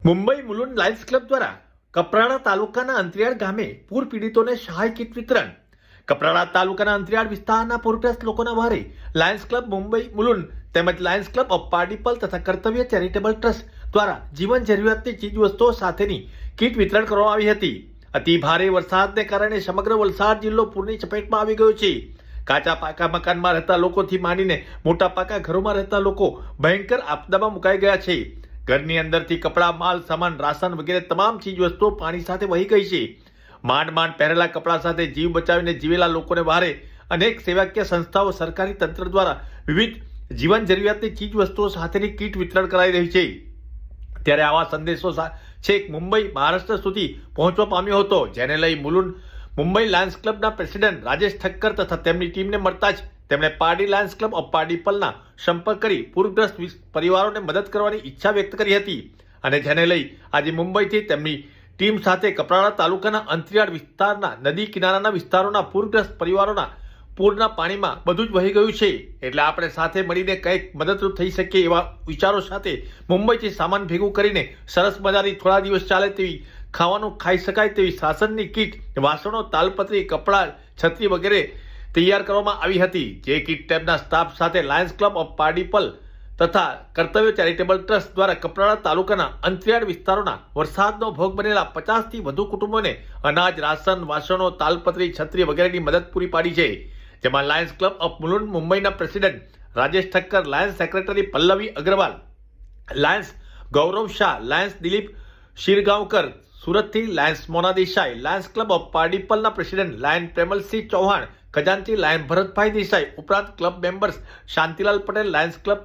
Mumbai Mulund Lions club દ્વારા કપરાડા તાલુકાના અંતરિયાળ ગામે પૂર પીડિતોને સહાય કીટ વિતરણ. કપરાડા તાલુકાના અંતરિયાળ વિસ્તારના પૂરગ્રસ્ત લોકોના વહારે લાયન્સ ક્લબ મુંબઈ મુલુંડ તેમજ લાયન્સ ક્લબ ઓફ પારડીપલ તથા કર્તવ્ય ચેરિટેબલ ટ્રસ્ટ દ્વારા જીવન જરૂરિયાતની ચીજવસ્તુઓ સાથેની કીટ વિતરણ કરવામાં આવી હતી. અતિ ભારે વરસાદને કારણે સમગ્ર વલસાડ જિલ્લો પૂરની ચપેટમાં આવી ગયો છે. કાચા પાકા મકાનમાં રહેતા લોકોથી માંડીને મોટા પાકા ઘરોમાં રહેતા લોકો ભયંકર આપદામાં મુકાઈ ગયા છે. ઘરની અંદરથી કપડાં, માલ સામાન, રાશન વગેરે તમામ ચીજ વસ્તુઓ પાણી સાથે વહી ગઈ છે. માંડ માંડ પહેરેલા કપડાં સાથે જીવ બચાવીને જીવેલા લોકોને વહારે અનેક સેવાકીય સંસ્થાઓ, સરકારી તંત્ર દ્વારા વિવિધ જીવન જરૂરિયાતની ચીજ વસ્તુઓ સાથેની કીટ વિતરણ કરાઈ રહી છે. ત્યારે આવા સંદેશો છેક મુંબઈ, મહારાષ્ટ્ર સુધી પહોંચવા પામ્યો હતો, જેને લઈ મુંબઈ લાયન્સ ક્લબના પ્રેસિડેન્ટ રાજેશ ઠક્કર તથા તેમની ટીમને મળતા જ તેમણે પારડી લાયન્સ ક્લબ ઓફ પારડીપલના સંપર્ક કરી પૂરગ્રસ્ત પરિવારોને મદદ કરવાની ઈચ્છા વ્યક્ત કરી હતી. અને જેને લઈ આજે મુંબઈથી તેમની ટીમ સાથે કપરાડા તાલુકાના અંતરિયાળ વિસ્તારના નદી કિનારાના વિસ્તારોના પૂરગ્રસ્ત પરિવારોના પૂરના પાણીમાં બધું જ વહી ગયું છે. એટલે આપણે સાથે મળીને કંઈક મદદરૂપ થઈ શકીએ એવા વિચારો સાથે મુંબઈથી સામાન ભેગું કરીને સરસ મજાની થોડા દિવસ ચાલે તેવી, ખાવાનું ખાઈ શકાય તેવી શાસનની કીટ, વાસણો, તાલપત્રી, કપડાં, છત્રી વગેરે તૈયાર કરવામાં આવી હતી. જે કીટ તેમના સ્ટાફ સાથે લાયન્સ ક્લબ ઓફ પારડીપલ તથા કર્તવ્ય ચેરિટેબલ ટ્રસ્ટ દ્વારા કપરાડા તાલુકાના અંતરિયાળ વિસ્તારોના વરસાદનો ભોગ બનેલા 50થી વધુ કુટુંબોને અનાજ, રાશન, વાસણો, તાલપત્રી, છત્રી વગેરેની મદદ પૂરી પાડી છે. જેમાં લાયન્સ ક્લબ ઓફ મુલુંડ મુંબઈના president Rajesh Thakkar, lions secretary Pallavi Agrawal, lions Gaurav Shah, lions Dilip Shirgaonkar સુરતથી, lions Mona Desai, lions club of પારડીપલના પ્રેસિડેન્ટ લાયન પ્રેમલસિંહ ચૌહાણ, ખજાનચી લાયન ભરતભાઈ દેસાઈ ઉપરાંત club members Shantilal Patel, lions club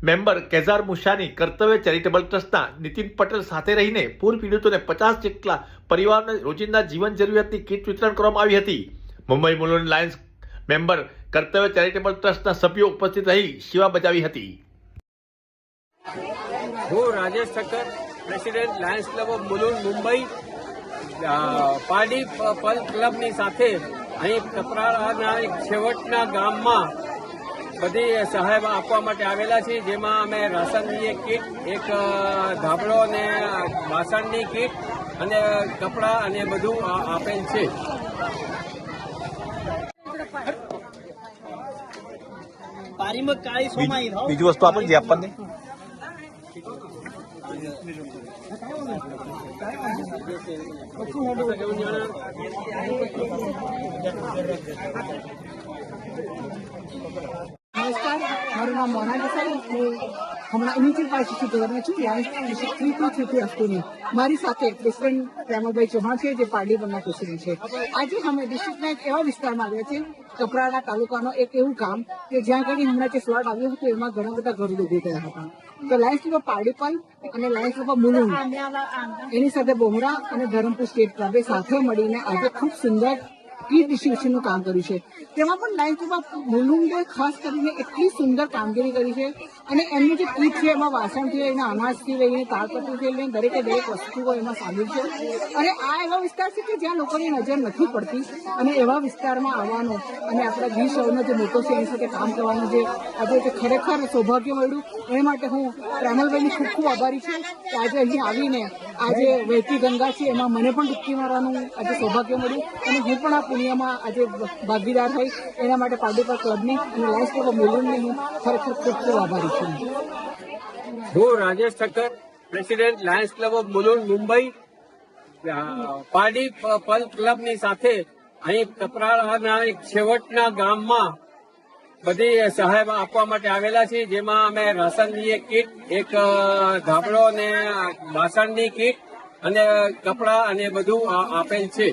member Kaizar Mushani, Kartavya charitable ટ્રસ્ટના નીતિન પટેલ સાથે રહીને પૂર પીડિતોને 50 જેટલા પરિવારોને રોજિંદા જીવન જરૂરિયાતની કીટ વિતરણ કરવામાં આવી હતી. Mumbai Mulund lions member Kartavya charitable ટ્રસ્ટના સભ્યો ઉપસ્થિત રહી સેવા બજાવી હતી. હું Rajesh Thakkar, president lions club of Mulund Mumbai Pardipal ક્લબની સાથે અહીં કપરાડાના એક છેવટના ગામમાં બધી સહાય આપવા માટે આવેલા છીએ. જેમાં અમે રાશનની એક કીટ, એક ધાબળો અને વાસણની કીટ અને કપડાં અને બધું આપેલ છે. બીજું વસ્તુ આપણે જે આપણને નમસ્કાર, મારું નામ મોના દેસાઈ. હું હમણાં ઇનિશિયલ પાર્ટિસિપેટ કરવાની છું. લાયન્સ 3 હસ્તુની મારી સાથે પ્રેસિડેન્ટ પ્રેમલભાઈ ચૌહાણ છે, જે પારડીપલના પ્રેસિડેન્ટ છે. આજે અમે ડિસ્ટ્રિક્ટના એક એવા વિસ્તારમાં આવ્યા છે, કપરાડા તાલુકાનો એક એવું ગામ કે જ્યાં આગળ હમણાં જે ફ્લડ આવ્યું હતું એમાં ઘણા બધા ઘરો ડૂબી ગયા હતા. તો લાયન્સ ક્લબ પારડીપલ અને લાયન્સ ક્લબ મુલુંડ એની સાથે બોમરા અને ધરમપુર સ્ટેટ ક્લબે સાથે મળીને આજે ખૂબ સુંદર કીટ ડિસ્ટ્રીબ્યુશનનું કામ કર્યું છે. તેમાં પણ લાયન્સ ક્લબ મુલુંડે ખાસ કરીને એટલી સુંદર કામગીરી કરી છે. અને એમની જે કીટ છે એમાં વાસણથી લઈને અનાજથી લઈને તાળપત્રીથી લઈને દરેકે દરેક વસ્તુઓ એમાં સામેલ છે. અને આ એવો વિસ્તાર છે કે જ્યાં લોકોની નજર નથી પડતી, અને એવા વિસ્તારમાં આવવાનો અને આપણા ગીર શહેરનો જે મોટો છે એની સાથે કામ કરવાનું જે આજે ખરેખર સૌભાગ્ય મળ્યું, એ માટે હું પ્રેમલભાઈની ખૂબ ખૂબ આભારી છું કે આજે અહીં આવીને આજે વહેતી ગંગા છે એમાં મને પણ ડૂબકી મારવાનું આજે સૌભાગ્ય મળ્યું. અને હું પણ આ પુણ્યમાં આજે ભાગીદાર થઈ એના માટે પારડીપલ ક્લબની અને લાયન્સ ક્લબ મુલુંડની હું ખરેખર ખૂબ ખૂબ આભારી છું. હું Rajesh Thakkar, president lions club of Mulund Mumbai Pardipal ક્લબની સાથે અહીં કપરાડાના એક છેવટના ગામમાં બધી સહાય આપવા માટે આવેલા છીએ. જેમાં અમે રાશનની એક કીટ, એક ધાબળો અને વાસણની કીટ અને કપડાં અને બધું આપેલ છે.